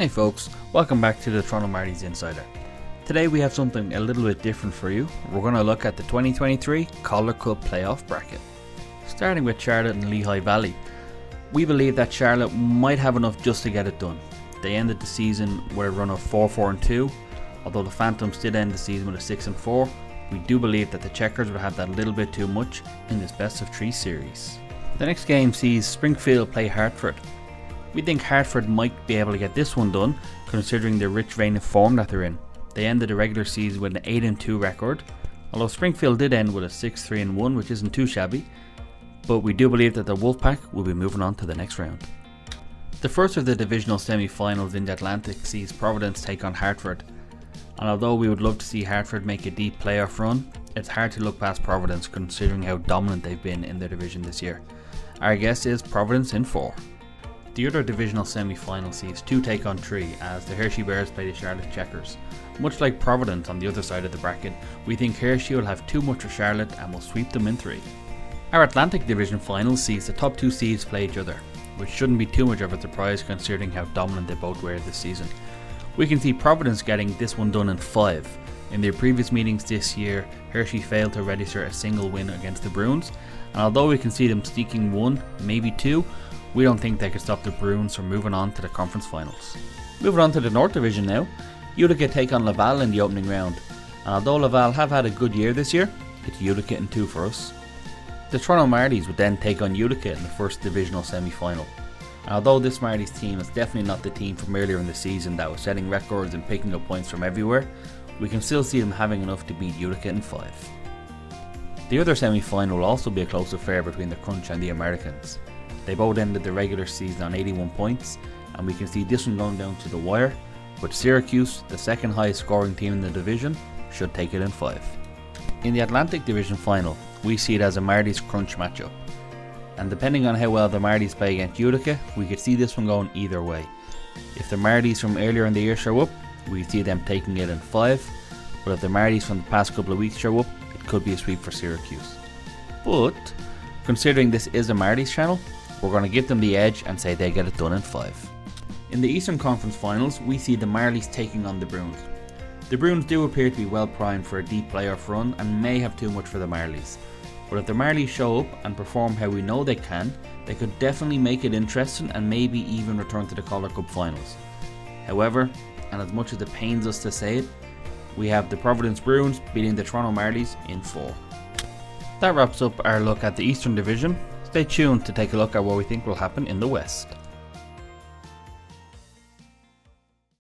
Hey folks, welcome back to the Toronto Marlies Insider. Today we have something a little bit different for you. We're going to look at the 2023 Calder Cup Playoff bracket. Starting with Charlotte and Lehigh Valley. We believe that Charlotte might have enough just to get it done. They ended the season with a run of 4-4-2. Although the Phantoms did end the season with a 6-4, we do believe that the Checkers will have that little bit too much in this best of 3 series. The next game sees Springfield play Hartford. We think Hartford might be able to get this one done, considering the rich vein of form that they're in. They ended the regular season with an 8-2 record, although Springfield did end with a 6-3-1, which isn't too shabby, but we do believe that the Wolfpack will be moving on to the next round. The first of the divisional semi-finals in the Atlantic sees Providence take on Hartford, and although we would love to see Hartford make a deep playoff run, it's hard to look past Providence considering how dominant they've been in their division this year. Our guess is Providence in 4. The other divisional semi-final sees 2 take on 3 as the Hershey Bears play the Charlotte Checkers. Much like Providence on the other side of the bracket, we think Hershey will have too much for Charlotte and will sweep them in 3. Our Atlantic Division final sees the top 2 seeds play each other, which shouldn't be too much of a surprise considering how dominant they both were this season. We can see Providence getting this one done in 5. In their previous meetings this year, Hershey failed to register a single win against the Bruins, and although we can see them sneaking 1, maybe 2, we don't think they could stop the Bruins from moving on to the conference finals. Moving on to the North Division now, Utica take on Laval in the opening round, and although Laval have had a good year this year, it's Utica in 2 for us. The Toronto Marlies would then take on Utica in the first divisional semi-final. And although this Marlies team is definitely not the team from earlier in the season that was setting records and picking up points from everywhere, we can still see them having enough to beat Utica in 5. The other semi-final will also be a close affair between the Crunch and the Americans. They both ended the regular season on 81 points, and we can see this one going down to the wire, but Syracuse, the second highest scoring team in the division, should take it in 5. In the Atlantic Division final, we see it as a Marlies Crunch matchup, and depending on how well the Marlies play against Utica, we could see this one going either way. If the Marlies from earlier in the year show up, we see them taking it in 5, but if the Marlies from the past couple of weeks show up, it could be a sweep for Syracuse. But, considering this is a Marlies channel, we're going to give them the edge and say they get it done in 5. In the Eastern Conference Finals, we see the Marlies taking on the Bruins. The Bruins do appear to be well primed for a deep playoff run and may have too much for the Marlies. But if the Marlies show up and perform how we know they can, they could definitely make it interesting and maybe even return to the Calder Cup Finals. However, and as much as it pains us to say it, we have the Providence Bruins beating the Toronto Marlies in 4. That wraps up our look at the Eastern Division. Stay tuned to take a look at what we think will happen in the West.